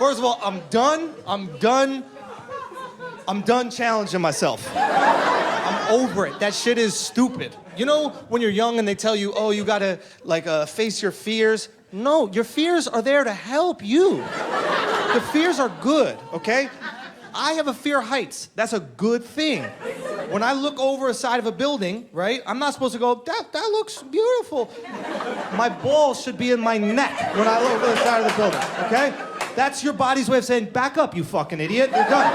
First of all, I'm done challenging myself. I'm over it. That shit is stupid. You know when you're young and they tell you, oh, you gotta face your fears? No, your fears are there to help you. The fears are good, okay? I have a fear of heights. That's a good thing. When I look over a side of a building, right, I'm not supposed to go, that looks beautiful. My balls should be in my neck when I look over the side of the building, okay? That's your body's way of saying, back up, you fucking idiot, you're done.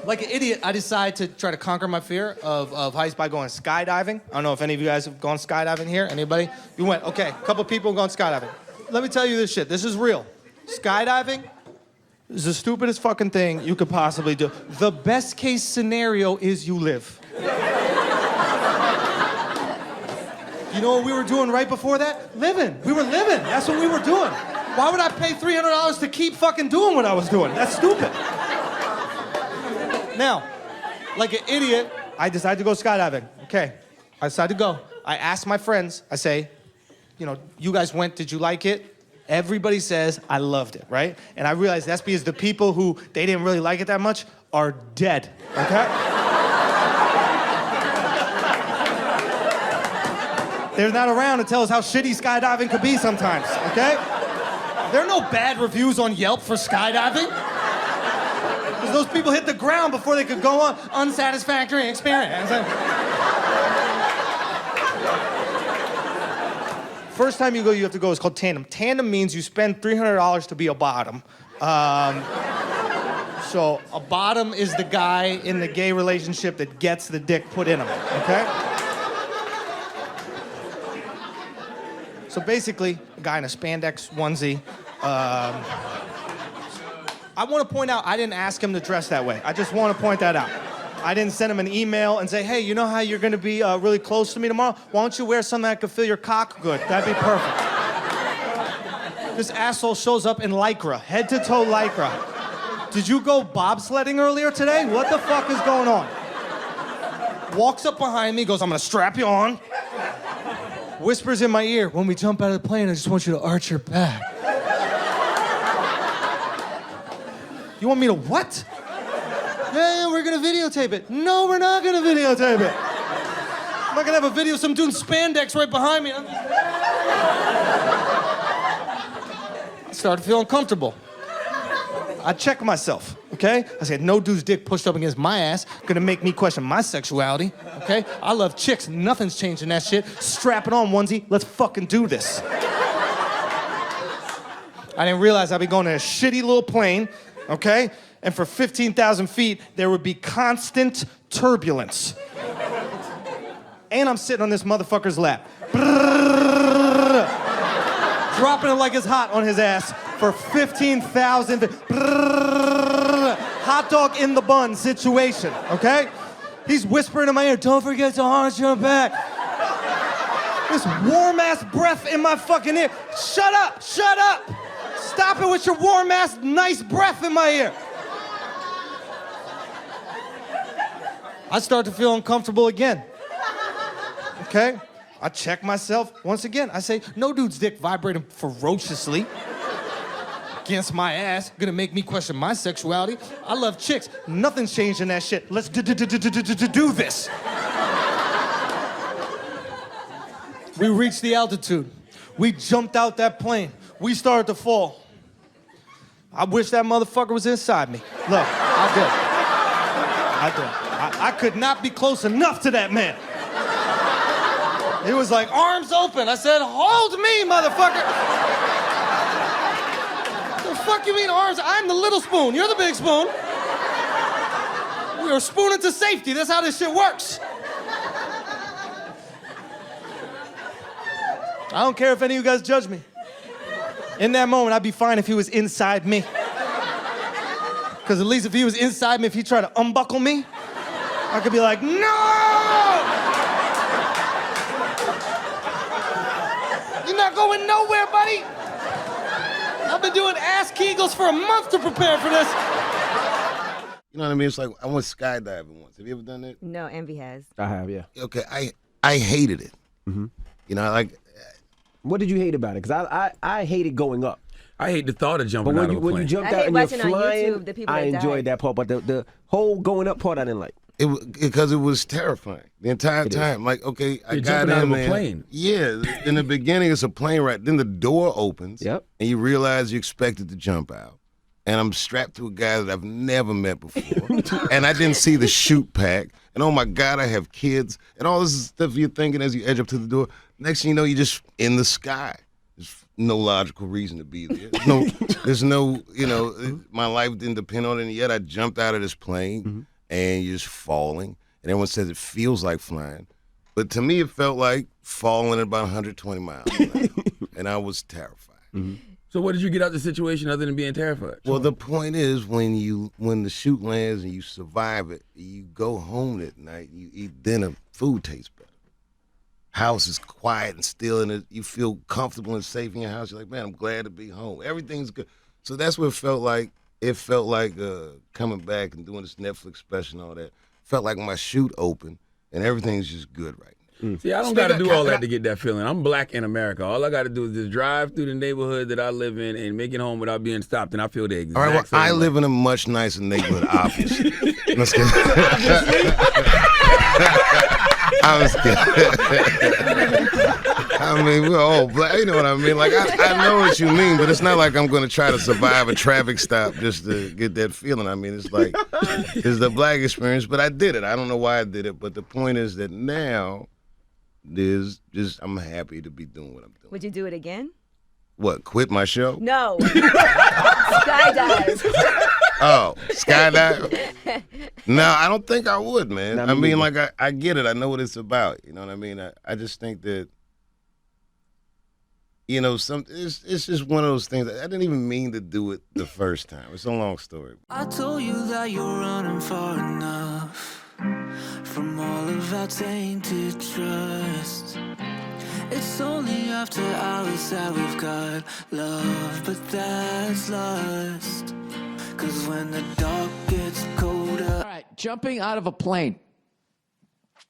Like an idiot, I decided to try to conquer my fear of heights by going skydiving. I don't know if any of you guys have gone skydiving here. Anybody? You went, okay, a couple people have gone skydiving. Let me tell you this shit, this is real. Skydiving is the stupidest fucking thing you could possibly do. The best case scenario is you live. You know what we were doing right before that? Living. We were living. That's what we were doing. Why would I pay $300 to keep fucking doing what I was doing? That's stupid. Now, like an idiot, I decided to go skydiving. Okay, I decided to go. I asked my friends, I say, you know, you guys went, did you like it? Everybody says, I loved it, right? And I realized that's because the people who they didn't really like it that much are dead, okay? They're not around to tell us how shitty skydiving could be sometimes, okay? There are no bad reviews on Yelp for skydiving. Because those people hit the ground before they could go on. Unsatisfactory experience. First time you go, you have to go, it's called tandem. Tandem means you spend $300 to be a bottom. So a bottom is the guy in the gay relationship that gets the dick put in him, okay? So basically, a guy in a spandex onesie. I want to point out, I didn't ask him to dress that way. I just want to point that out. I didn't send him an email and say, hey, you know how you're going to be really close to me tomorrow? Why don't you wear something that could fill your cock good? That'd be perfect. This asshole shows up in Lycra, head to toe Lycra. Did you go bobsledding earlier today? What the fuck is going on? Walks up behind me, goes, I'm going to strap you on. Whispers in my ear, when we jump out of the plane, I just want you to arch your back. You want me to what? Yeah, we're gonna videotape it. No, we're not gonna videotape it. I'm not gonna have a video of some dude in spandex right behind me. I started feeling comfortable. I checked myself, okay? I said, no dude's dick pushed up against my ass gonna make me question my sexuality, okay? I love chicks, nothing's changing that shit. Strap it on, onesie, let's fucking do this. I didn't realize I'd be going in a shitty little plane, okay? And for 15,000 feet, there would be constant turbulence. And I'm sitting on this motherfucker's lap. Dropping it like it's hot on his ass for 15,000 feet. Hot dog in the bun situation, okay? He's whispering in my ear, don't forget to arch your back. This warm-ass breath in my fucking ear. Shut up, shut up. Stop it with your warm-ass, nice breath in my ear. I start to feel uncomfortable again. Okay? I check myself once again. I say, no dude's dick vibrating ferociously against my ass, gonna make me question my sexuality. I love chicks. Nothing's changed in that shit. Let's do this. We reached the altitude. We jumped out that plane. We started to fall. I wish that motherfucker was inside me. Look, I did. I could not be close enough to that man. He was like, arms open. I said, hold me, motherfucker. The fuck you mean arms? I'm the little spoon. You're the big spoon. We are spooning to safety. That's how this shit works. I don't care if any of you guys judge me. In that moment, I'd be fine if he was inside me. Because at least if he was inside me, if he tried to unbuckle me, I could be like, no! You're not going nowhere, buddy. I've been doing ass kegels for a month to prepare for this. You know what I mean? It's like, I went skydiving once. Have you ever done that? No, Envy has. I have, yeah. Okay, I hated it. Mm-hmm. You know, like, What did you hate about it? Because I hated going up. I hate the thought of jumping But out of a plane. when you jumped I out hate and you're watching on flying, YouTube the people I that enjoyed died. that part. But the whole going up part, I didn't like. Because it was terrifying the entire time. Like, okay, I You're got jumping out in of a there. plane. Yeah, in the beginning it's a plane ride. Then the door opens. Yep. And you realize you're expected to jump out. And I'm strapped to a guy that I've never met before. And I didn't see the chute pack. And oh my God, I have kids. And all this stuff you're thinking as you edge up to the door. Next thing you know, you're just in the sky. There's no logical reason to be there. There's no, my life didn't depend on it. And yet I jumped out of this plane and you're just falling. And everyone says it feels like flying. But to me, it felt like falling at about 120 miles an hour. And I was terrified. So what did you get out of the situation other than being terrified? Well, the point is when the chute lands and you survive it, you go home at night, you eat dinner, food tastes better. House is quiet and still, and you feel comfortable and safe in your house. You're like, man, I'm glad to be home. Everything's good. So that's what it felt like. It felt like coming back and doing this Netflix special and all that. Felt like my chute opened and everything's just good right now. See, I don't got to do all that to get that feeling. I'm black in America. All I got to do is just drive through the neighborhood that I live in and make it home without being stopped, and I feel the exact All right, well, same I way. live in a much nicer neighborhood, obviously. Let's get I was kidding. I mean, we're all black. You know what I mean? Like, I know what you mean, but it's not like I'm going to try to survive a traffic stop just to get that feeling. I mean, it's like, it's the black experience, but I did it. I don't know why I did it, but the point is that now I'm happy to be doing what I'm doing. Would you do it again? What, quit my show? No. Skydive. Oh, skydive? No, I don't think I would, man. I mean, like, I get it. I know what it's about. You know what I mean? I just think that, it's just one of those things. I didn't even mean to do it the first time. It's a long story. I told you that you're running far enough from all of our tainted trust. It's only after hours that we've got love, but that's lust. 'Cause when the dark gets colder. All right, jumping out of a plane.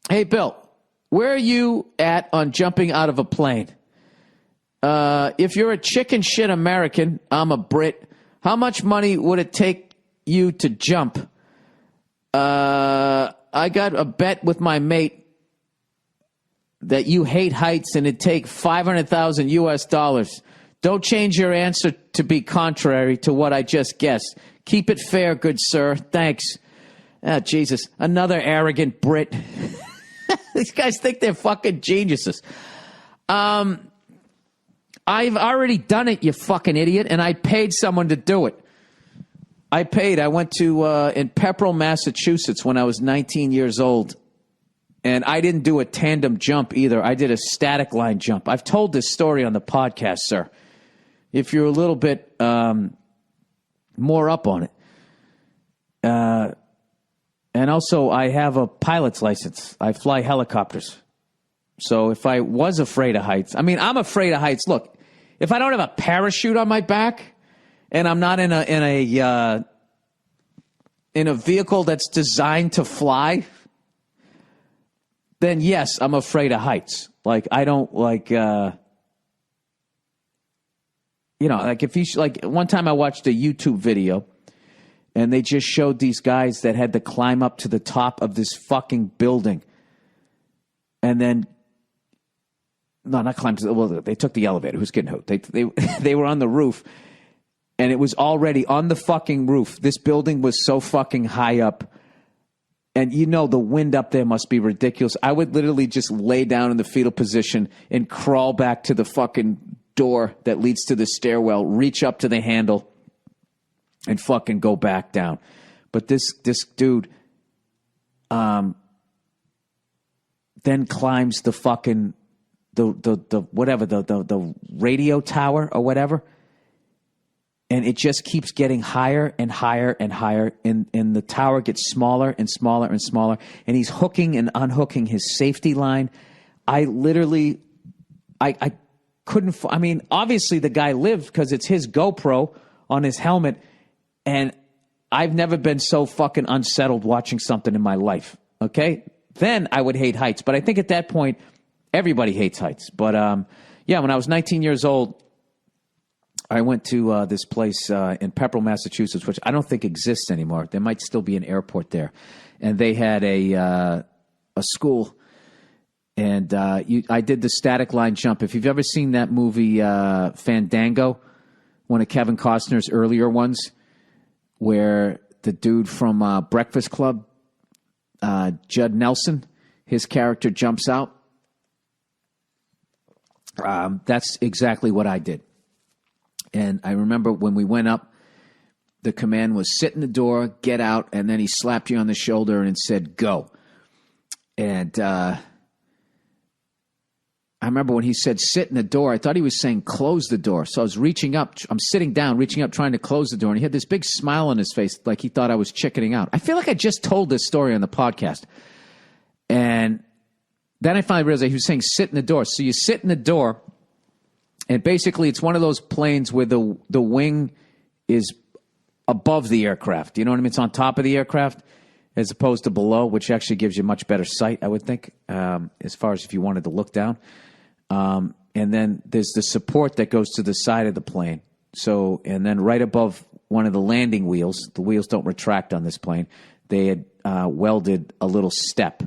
Hey, Bill, where are you at on jumping out of a plane? If you're a chicken shit American, I'm a Brit, how much money would it take you to jump? I got a bet with my mate that you hate heights and it'd take $500,000 US. Don't change your answer to be contrary to what I just guessed. Keep it fair, good sir. Thanks. Ah, Jesus. Another arrogant Brit. These guys think they're fucking geniuses. I've already done it, you fucking idiot, and I paid someone to do it. I went to, in Pepperell, Massachusetts when I was 19 years old. And I didn't do a tandem jump either. I did a static line jump. I've told this story on the podcast, sir. If you're a little bit more up on it. And also, I have a pilot's license. I fly helicopters. So if I was afraid of heights, I'm afraid of heights. Look, if I don't have a parachute on my back and I'm not in a vehicle that's designed to fly, then yes, I'm afraid of heights. Like, I don't like, like if you, like one time I watched a YouTube video and they just showed these guys that had to climb up to the top of this fucking building and then, no, not climb to the, well, they took the elevator. Who's getting hooked? They were on the roof and it was already on the fucking roof. This building was so fucking high up. And the wind up there must be ridiculous. I would literally just lay down in the fetal position and crawl back to the fucking door that leads to the stairwell, reach up to the handle, and fucking go back down. But this dude then climbs the fucking the radio tower or whatever. And it just keeps getting higher and higher and higher. And the tower gets smaller and smaller and smaller. And he's hooking and unhooking his safety line. I literally, I couldn't, obviously the guy lived because it's his GoPro on his helmet. And I've never been so fucking unsettled watching something in my life. Okay? Then I would hate heights. But I think at that point, everybody hates heights. But, Yeah, when I was 19 years old, I went to this place in Pepperell, Massachusetts, which I don't think exists anymore. There might still be an airport there. And they had a school, and I did the static line jump. If you've ever seen that movie Fandango, one of Kevin Costner's earlier ones, where the dude from Breakfast Club, Judd Nelson, his character jumps out. That's exactly what I did. And I remember when we went up, the command was sit in the door, get out, and then he slapped you on the shoulder and said, go. And I remember when he said sit in the door, I thought he was saying close the door. So I was reaching up. I'm sitting down, reaching up, trying to close the door. And he had this big smile on his face like he thought I was chickening out. I feel like I just told this story on the podcast. And then I finally realized he was saying sit in the door. So you sit in the door, and basically it's one of those planes where the wing is above the aircraft. You know what I mean? It's on top of the aircraft as opposed to below, which actually gives you much better sight, I would think, as far as if you wanted to look down. And then there's the support that goes to the side of the plane. So, and then right above one of the landing wheels, the wheels don't retract on this plane, they had welded a little step.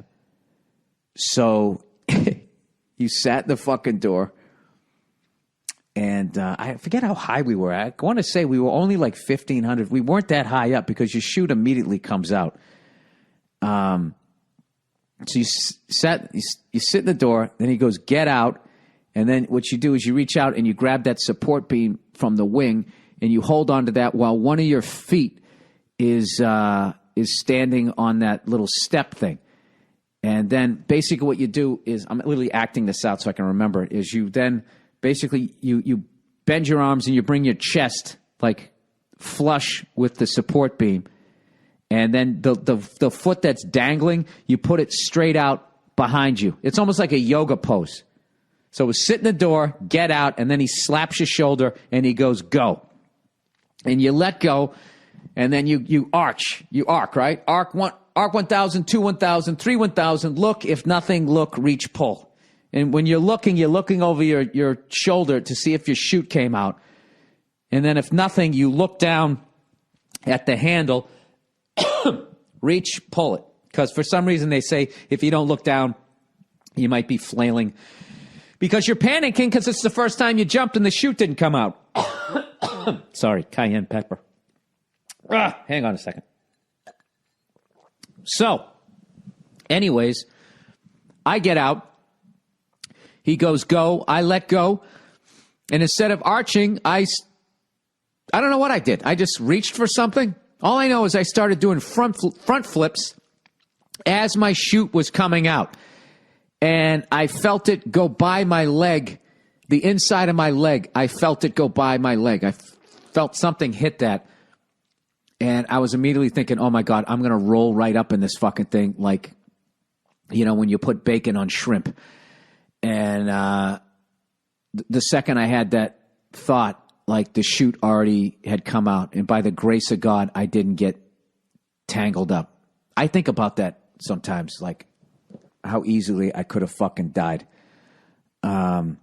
So you sat in the fucking door, and I forget how high we were. I want to say we were only like 1,500. We weren't that high up because your chute immediately comes out. So you sit in the door, then he goes, get out. And then what you do is you reach out and you grab that support beam from the wing and you hold onto that while one of your feet is standing on that little step thing. And then basically what you do is, I'm literally acting this out so I can remember it, is you then basically you bend your arms and you bring your chest like flush with the support beam. And then the foot that's dangling, you put it straight out behind you. It's almost like a yoga pose. So it was sit in the door, get out, and then he slaps your shoulder and he goes, go. And you let go, and then you arch. You arc, right? Arc 1,000, 2 1,000, 3 1,000. Look, if nothing, look, reach, pull. And when you're looking over your shoulder to see if your chute came out. And then if nothing, you look down at the handle, reach, pull it. Because for some reason they say if you don't look down, you might be flailing. Because you're panicking because it's the first time you jumped and the chute didn't come out. Sorry, cayenne pepper. Hang on a second. So, anyways, I get out. He goes, go. I let go. And instead of arching, I don't know what I did. I just reached for something. All I know is I started doing front flips as my chute was coming out. And I felt it go by my leg, the inside of my leg. I felt it go by my leg. I felt something hit that. And I was immediately thinking, oh, my God, I'm going to roll right up in this fucking thing like, you know, when you put bacon on shrimp. And the second I had that thought, like the chute already had come out. And by the grace of God, I didn't get tangled up. I think about that sometimes, like how easily I could have fucking died. And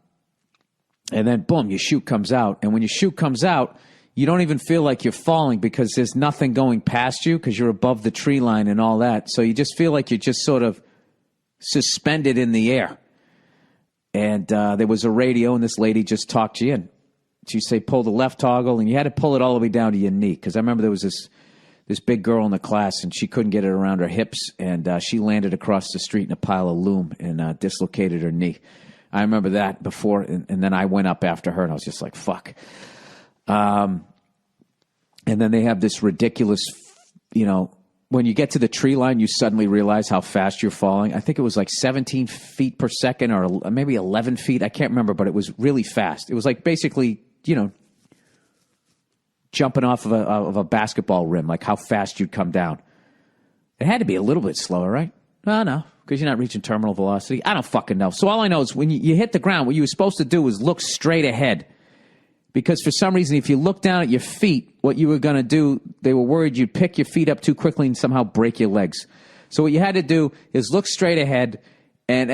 then, boom, your chute comes out. And when your chute comes out, you don't even feel like you're falling because there's nothing going past you because you're above the tree line and all that. So you just feel like you're just sort of suspended in the air. And there was a radio, and this lady just talked you in. She'd say, pull the left toggle, and you had to pull it all the way down to your knee. Because I remember there was this big girl in the class, and she couldn't get it around her hips, and she landed across the street in a pile of loom and dislocated her knee. I remember that before, and then I went up after her, and I was just like, fuck. And then they have this ridiculous, you know, when you get to the tree line, you suddenly realize how fast you're falling. I think it was like 17 feet per second or maybe 11 feet. I can't remember, but it was really fast. It was like basically, you know, jumping off of a basketball rim, like how fast you'd come down. It had to be a little bit slower, right? No, because you're not reaching terminal velocity. I don't fucking know. So all I know is when you hit the ground, what you were supposed to do was look straight ahead. Because for some reason, if you look down at your feet, what you were going to do, they were worried you'd pick your feet up too quickly and somehow break your legs. So what you had to do is look straight ahead, and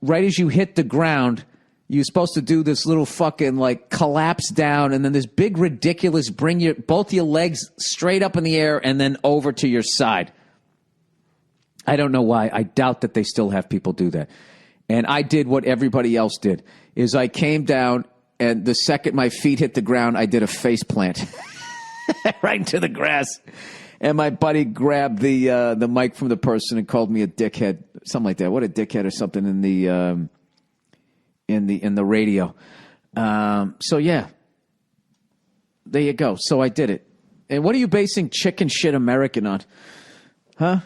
right as you hit the ground, you're supposed to do this little fucking like collapse down, and then this big ridiculous bring both your legs straight up in the air and then over to your side. I don't know why. I doubt that they still have people do that. And I did what everybody else did, is I came down, and the second my feet hit the ground, I did a face plant right into the grass. And my buddy grabbed the mic from the person and called me a dickhead, something like that. What a dickhead or something in the radio. So yeah, there you go. So I did it. And what are you basing chicken shit American on? Huh?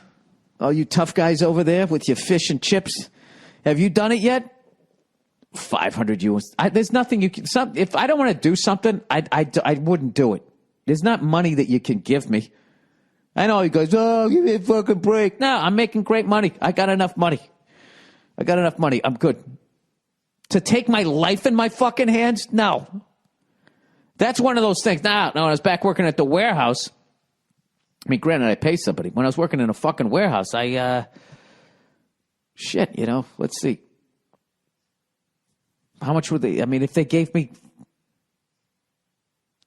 All you tough guys over there with your fish and chips. Have you done it yet? 500 US. There's nothing you can. If I don't want to do something, I wouldn't do it. There's not money that you can give me. I know he goes, oh, give me a fucking break. No, I'm making great money. I got enough money. I'm good. To take my life in my fucking hands? No. That's one of those things. No, when I was back working at the warehouse, I mean, granted, I pay somebody. When I was working in a fucking warehouse, shit, let's see. How much would they, I mean, if they gave me,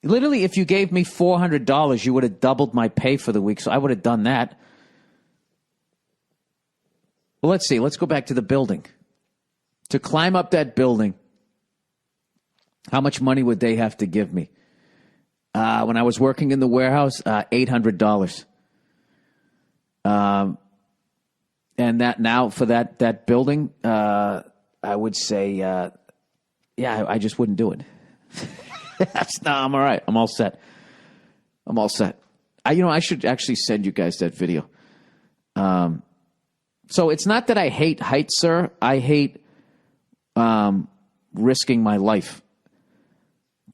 literally, if you gave me $400, you would have doubled my pay for the week, so I would have done that. Well, let's see. Let's go back to the building. To climb up that building, how much money would they have to give me? When I was working in the warehouse, $800. And that now for that building, I would say, I just wouldn't do it. No, I'm all right. I'm all set. I should actually send you guys that video. So it's not that I hate heights, sir. I hate risking my life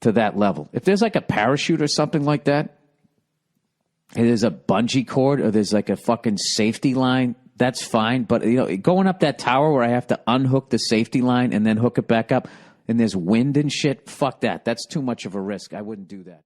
to that level. If there's like a parachute or something like that, and there's a bungee cord or there's like a fucking safety line, that's fine. But going up that tower where I have to unhook the safety line and then hook it back up, and there's wind and shit, fuck that. That's too much of a risk. I wouldn't do that.